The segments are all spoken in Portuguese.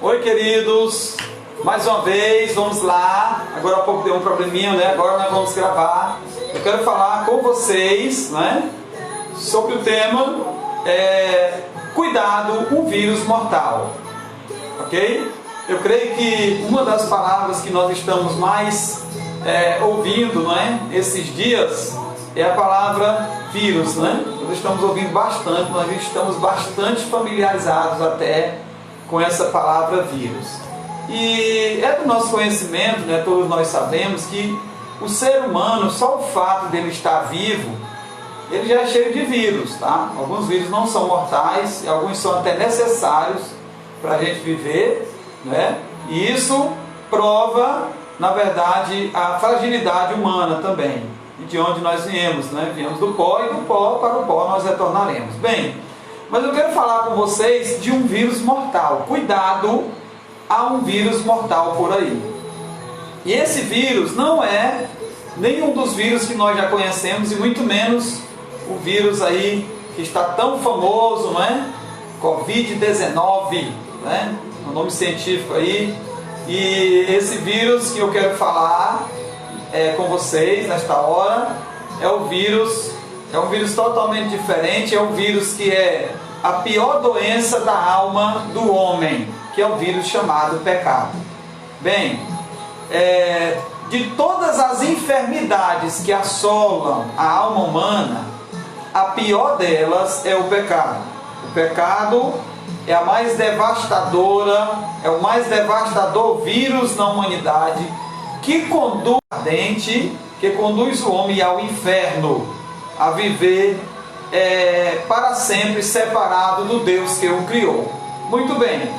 Oi, queridos, mais uma vez, vamos lá. Agora há pouco deu um probleminha, né? Agora nós vamos gravar. Eu quero falar com vocês, né, sobre o tema cuidado, um vírus mortal. Ok? Eu creio que uma das palavras que nós estamos mais ouvindo, não é, esses dias, é a palavra vírus, né? Nós estamos ouvindo bastante, nós estamos bastante familiarizados até com essa palavra vírus. E é do nosso conhecimento, né, todos nós sabemos que o ser humano, só o fato dele estar vivo, ele já é cheio de vírus, tá? Alguns vírus não são mortais, e alguns são até necessários para a gente viver, né? E isso prova, na verdade, a fragilidade humana também, e de onde nós viemos, né? Viemos do pó, e do pó para o pó nós retornaremos. Bem, mas eu quero falar com vocês de um vírus mortal. Cuidado, há um vírus mortal por aí. E esse vírus não é nenhum dos vírus que nós já conhecemos, e muito menos o vírus aí que está tão famoso, não é? Covid-19, né? O nome científico aí. E esse vírus que eu quero falar com vocês nesta hora é um vírus totalmente diferente. É um vírus que é a pior doença da alma do homem, que é o vírus chamado pecado. Bem, de todas as enfermidades que assolam a alma humana, a pior delas é o pecado. O pecado é a mais devastadora, é o mais devastador vírus na humanidade, que conduz o homem ao inferno, a viver para sempre separado do Deus que o criou. Muito bem,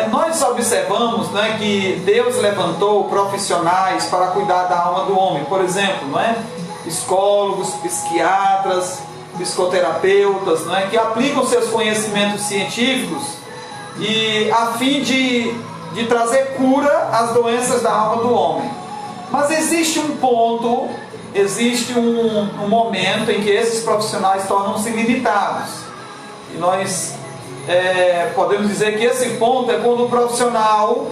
nós observamos, né, que Deus levantou profissionais para cuidar da alma do homem. Por exemplo, não é? Psicólogos, psiquiatras, psicoterapeutas, não é? Que aplicam seus conhecimentos científicos e a fim de trazer cura às doenças da alma do homem. Mas existe um ponto, existe um momento em que esses profissionais tornam-se limitados. E nós podemos dizer que esse ponto é quando o profissional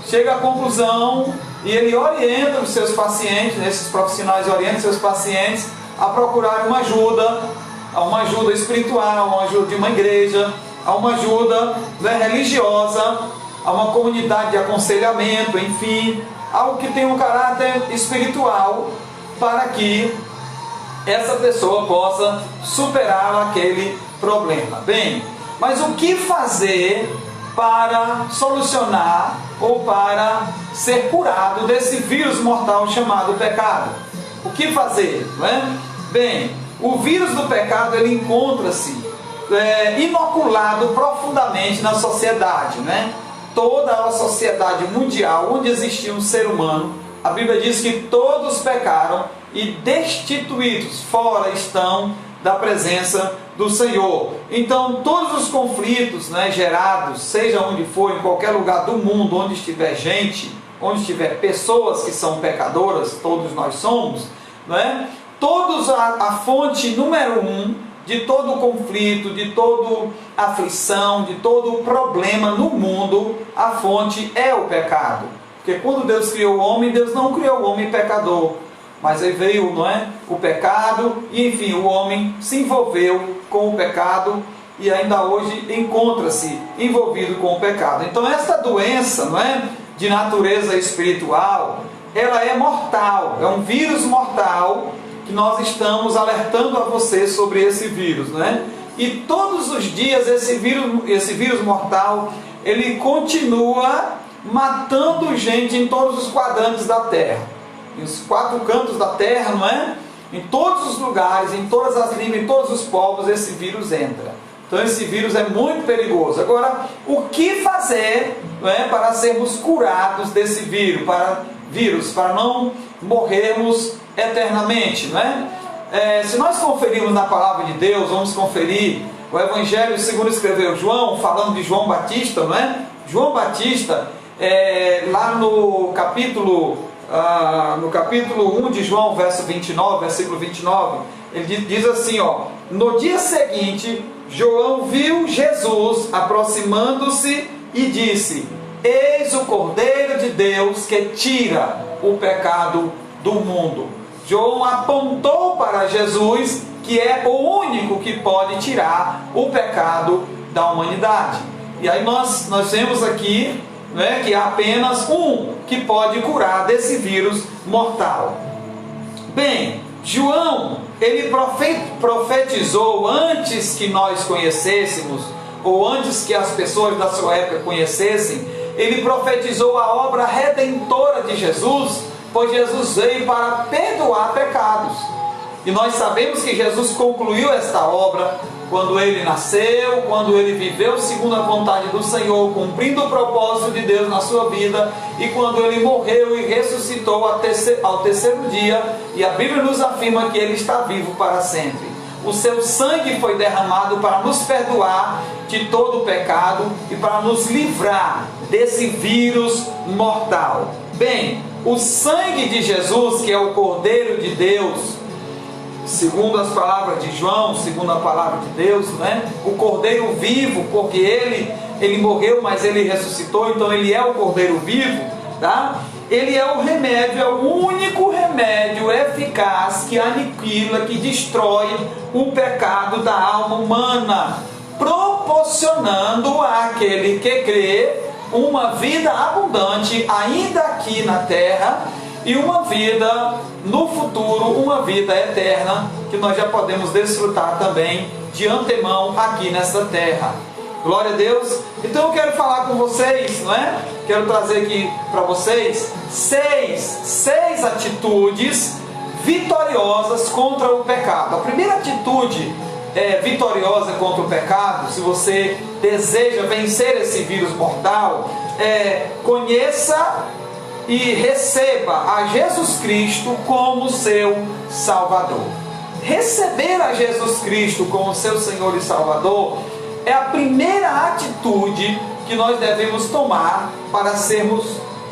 chega à conclusão e ele orienta os seus pacientes, esses profissionais orientam seus pacientes a procurar uma ajuda espiritual, uma ajuda de uma igreja, a uma ajuda, né, religiosa, a uma comunidade de aconselhamento, enfim, algo que tem um caráter espiritual, para que essa pessoa possa superar aquele problema. Bem, mas o que fazer para solucionar ou para ser curado desse vírus mortal chamado pecado? O que fazer, não é? Bem, o vírus do pecado, ele encontra-se inoculado profundamente na sociedade, né? Toda a sociedade mundial onde existia um ser humano, a Bíblia diz que todos pecaram e destituídos, fora estão da presença do Senhor. Então todos os conflitos, né, gerados, seja onde for, em qualquer lugar do mundo, onde estiver gente, onde estiver pessoas que são pecadoras, todos nós somos, não é? Todos a fonte número um de todo conflito, de toda aflição, de todo problema no mundo, a fonte é o pecado. Porque quando Deus criou o homem, Deus não criou o homem pecador, mas aí veio, não é, o pecado, e enfim, o homem se envolveu com o pecado e ainda hoje encontra-se envolvido com o pecado. Então esta doença, não é, de natureza espiritual, ela é mortal, é um vírus mortal, que nós estamos alertando a você sobre esse vírus, né? E todos os dias esse vírus mortal, ele continua matando gente em todos os quadrantes da Terra, nos 4 cantos da Terra, não é? Em todos os lugares, em todas as línguas, em todos os povos, esse vírus entra. Então esse vírus é muito perigoso. Agora, o que fazer, não é, para sermos curados desse vírus, para não morrermos eternamente, não é? Se nós conferirmos na palavra de Deus, vamos conferir o Evangelho segundo escreveu João, falando de João Batista, não é? João Batista, lá no capítulo 1 de João, versículo 29, ele diz assim, ó: no dia seguinte, João viu Jesus aproximando-se e disse: eis o Cordeiro de Deus que tira o pecado do mundo. João apontou para Jesus, que é o único que pode tirar o pecado da humanidade. E aí nós vemos aqui, né, que há apenas um que pode curar desse vírus mortal. Bem, João, ele profetizou antes que nós conhecêssemos, ou antes que as pessoas da sua época conhecessem, ele profetizou a obra redentora de Jesus, pois Jesus veio para perdoar pecados. E nós sabemos que Jesus concluiu esta obra quando ele nasceu, quando ele viveu segundo a vontade do Senhor, cumprindo o propósito de Deus na sua vida, e quando ele morreu e ressuscitou ao terceiro dia, e a Bíblia nos afirma que ele está vivo para sempre. O seu sangue foi derramado para nos perdoar de todo o pecado e para nos livrar desse vírus mortal. Bem, o sangue de Jesus, que é o Cordeiro de Deus, segundo as palavras de João, segundo a palavra de Deus, né? O Cordeiro vivo, porque ele morreu, mas ele ressuscitou, então ele é o Cordeiro vivo, tá? Ele é o remédio, é o único remédio eficaz que aniquila, que destrói o pecado da alma humana, proporcionando àquele que crê uma vida abundante ainda aqui na terra e uma vida no futuro, uma vida eterna, que nós já podemos desfrutar também de antemão aqui nessa terra. Glória a Deus. Então eu quero falar com vocês, não é? Quero trazer aqui para vocês seis atitudes vitoriosas contra o pecado. A primeira atitude vitoriosa contra o pecado, se você deseja vencer esse vírus mortal, conheça e receba a Jesus Cristo como seu Salvador. Receber a Jesus Cristo como seu Senhor e Salvador é a primeira atitude que nós devemos tomar para sermos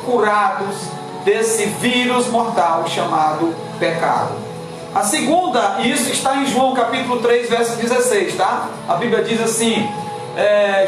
curados desse vírus mortal chamado pecado. A segunda, isso está em João capítulo 3, verso 16, tá? A Bíblia diz assim,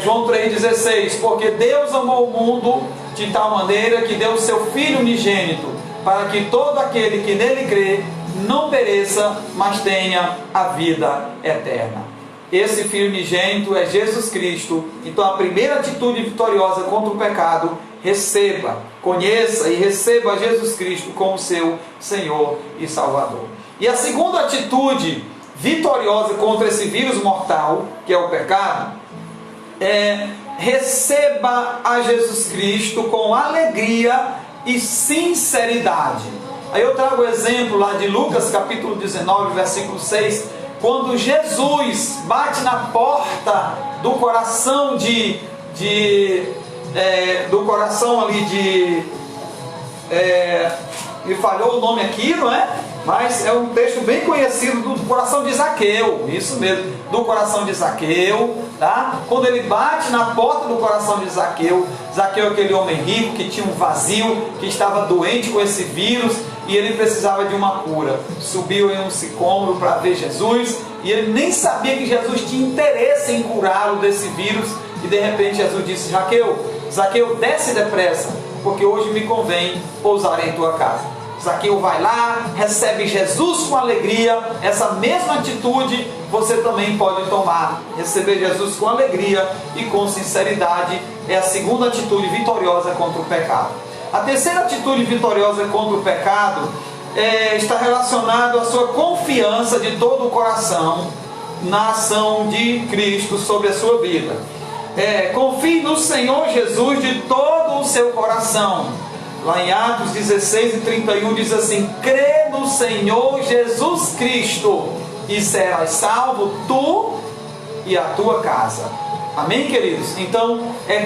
João 3,16: porque Deus amou o mundo de tal maneira que deu o seu Filho unigênito, para que todo aquele que nele crê não pereça, mas tenha a vida eterna. Esse Filho unigênito é Jesus Cristo. Então a primeira atitude vitoriosa contra o pecado: receba, conheça e receba Jesus Cristo como seu Senhor e Salvador. E a segunda atitude vitoriosa contra esse vírus mortal, que é o pecado, receba a Jesus Cristo com alegria e sinceridade. Aí eu trago o exemplo lá de Lucas capítulo 19, versículo 6, quando Jesus bate na porta do coração do coração ali me falhou o nome aqui, não é? Mas é um texto bem conhecido do coração de Zaqueu, isso mesmo, do coração de Zaqueu, tá? Quando ele bate na porta do coração de Zaqueu, Zaqueu é aquele homem rico que tinha um vazio, que estava doente com esse vírus e ele precisava de uma cura. Subiu em um sicômoro para ver Jesus e ele nem sabia que Jesus tinha interesse em curá-lo desse vírus, e de repente Jesus disse: Zaqueu, desce depressa, porque hoje me convém pousar em tua casa. Zaqueu vai lá, recebe Jesus com alegria. Essa mesma atitude você também pode tomar. Receber Jesus com alegria e com sinceridade é a segunda atitude vitoriosa contra o pecado. A terceira atitude vitoriosa contra o pecado está relacionado à sua confiança de todo o coração na ação de Cristo sobre a sua vida. Confie no Senhor Jesus de todo o seu coração. Lá em Atos 16 e 31 diz assim: crê no Senhor Jesus Cristo e serás salvo, tu e a tua casa. Amém, queridos? Então,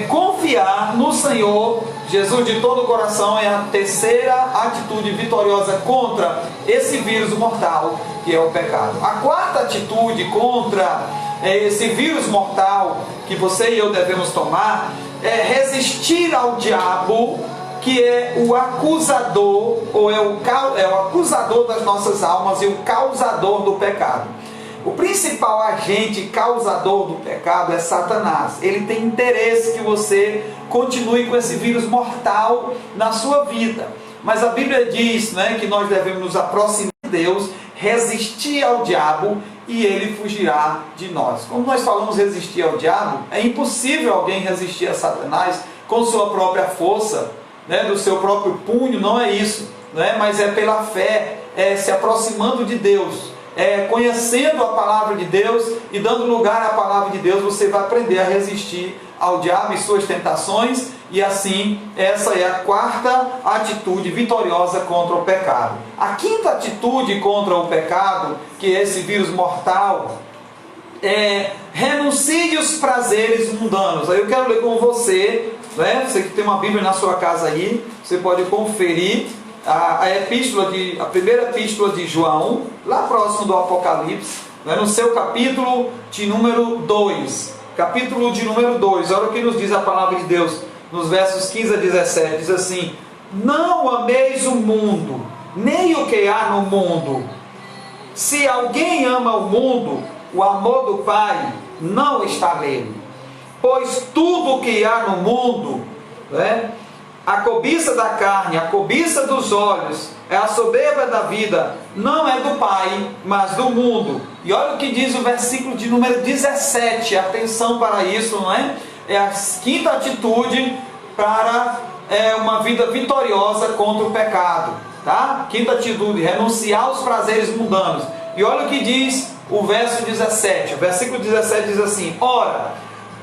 confiar no Senhor Jesus de todo o coração é a terceira atitude vitoriosa contra esse vírus mortal que é o pecado. A quarta atitude contra esse vírus mortal que você e eu devemos tomar é resistir ao diabo, que é o acusador, ou é o acusador das nossas almas e o causador do pecado. O principal agente causador do pecado é Satanás. Ele tem interesse que você continue com esse vírus mortal na sua vida. Mas a Bíblia diz, né, que nós devemos nos aproximar de Deus, resistir ao diabo e ele fugirá de nós. Quando nós falamos resistir ao diabo, é impossível alguém resistir a Satanás com sua própria força, né, do seu próprio punho, não é isso, né, mas é pela fé, é se aproximando de Deus, é conhecendo a palavra de Deus e dando lugar à palavra de Deus, você vai aprender a resistir ao diabo e suas tentações, e assim, essa é a quarta atitude vitoriosa contra o pecado. A quinta atitude contra o pecado, que é esse vírus mortal, é renuncie os prazeres mundanos. Aí eu quero ler com você, né? Você que tem uma Bíblia na sua casa aí, você pode conferir a primeira epístola de João, lá próximo do Apocalipse, né? No seu capítulo de número 2. Capítulo de número 2, olha o que nos diz a palavra de Deus, nos versos 15 a 17, diz assim: não ameis o mundo, nem o que há no mundo. Se alguém ama o mundo, o amor do Pai não está nele. Pois tudo o que há no mundo, né, a cobiça da carne, a cobiça dos olhos, é a soberba da vida, não é do Pai, mas do mundo. E olha o que diz o versículo de número 17, atenção para isso, não é? É a quinta atitude para uma vida vitoriosa contra o pecado, tá? Quinta atitude, renunciar aos prazeres mundanos. E olha o que diz o verso 17, o versículo 17 diz assim: ora,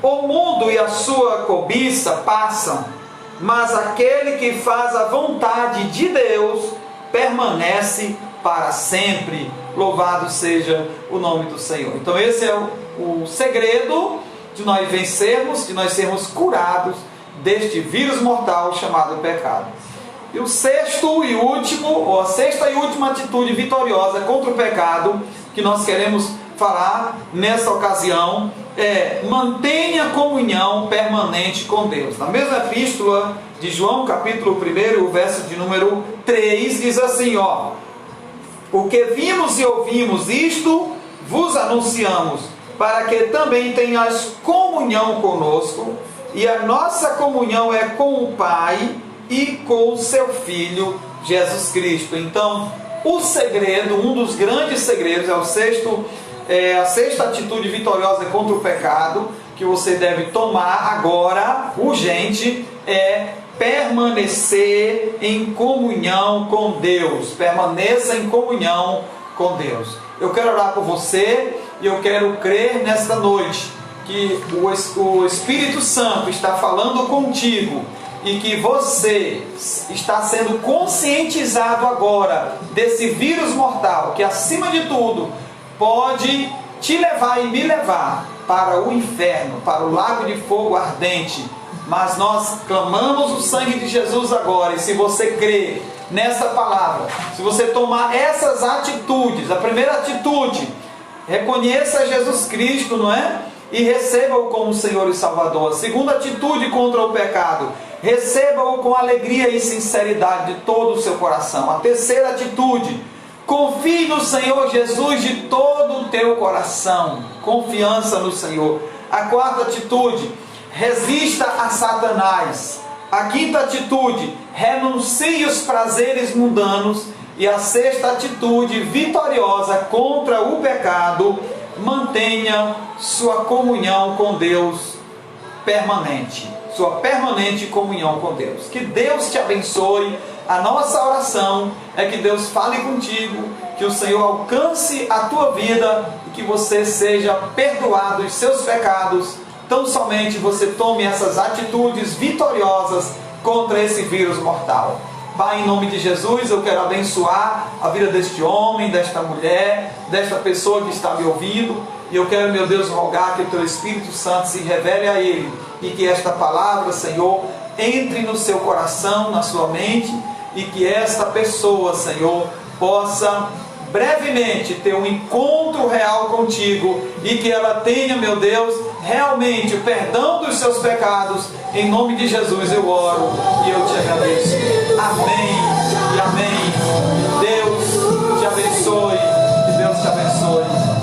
o mundo e a sua cobiça passam, mas aquele que faz a vontade de Deus permanece para sempre. Louvado seja o nome do Senhor. Então esse é o segredo de nós vencermos, de nós sermos curados deste vírus mortal chamado pecado. E o sexto e último, ou a sexta e última atitude vitoriosa contra o pecado que nós queremos falar nessa ocasião é: mantenha comunhão permanente com Deus. Na mesma epístola de João, capítulo 1, o verso de número 3, diz assim, ó: o que vimos e ouvimos, isto vos anunciamos, para que também tenhas comunhão conosco, e a nossa comunhão é com o Pai e com o seu Filho Jesus Cristo. Então, o segredo, um dos grandes segredos, a sexta atitude vitoriosa contra o pecado, que você deve tomar agora, urgente, é permanecer em comunhão com Deus. Permaneça em comunhão com Deus. Eu quero orar por você e eu quero crer nesta noite que o Espírito Santo está falando contigo e que você está sendo conscientizado agora desse vírus mortal que, acima de tudo, pode te levar e me levar para o inferno, para o lago de fogo ardente. Mas nós clamamos o sangue de Jesus agora, e se você crê nessa palavra, se você tomar essas atitudes, a primeira atitude, reconheça Jesus Cristo, não é? E receba-o como Senhor e Salvador. A segunda atitude contra o pecado, receba-o com alegria e sinceridade de todo o seu coração. A terceira atitude, confie no Senhor Jesus de todo o teu coração. Confiança no Senhor. A quarta atitude, resista a Satanás. A quinta atitude, renuncie os prazeres mundanos. E a sexta atitude vitoriosa contra o pecado, mantenha sua comunhão com Deus permanente. Sua permanente comunhão com Deus. Que Deus te abençoe. A nossa oração é que Deus fale contigo, que o Senhor alcance a tua vida e que você seja perdoado dos seus pecados. Tão somente você tome essas atitudes vitoriosas contra esse vírus mortal. Pai, em nome de Jesus, eu quero abençoar a vida deste homem, desta mulher, desta pessoa que está me ouvindo. E eu quero, meu Deus, rogar que o Teu Espírito Santo se revele a ele e que esta palavra, Senhor, entre no seu coração, na sua mente, e que esta pessoa, Senhor, possa brevemente ter um encontro real contigo e que ela tenha, meu Deus, realmente o perdão dos seus pecados. Em nome de Jesus eu oro e eu te agradeço. Amém e amém. Deus te abençoe. Que Deus te abençoe.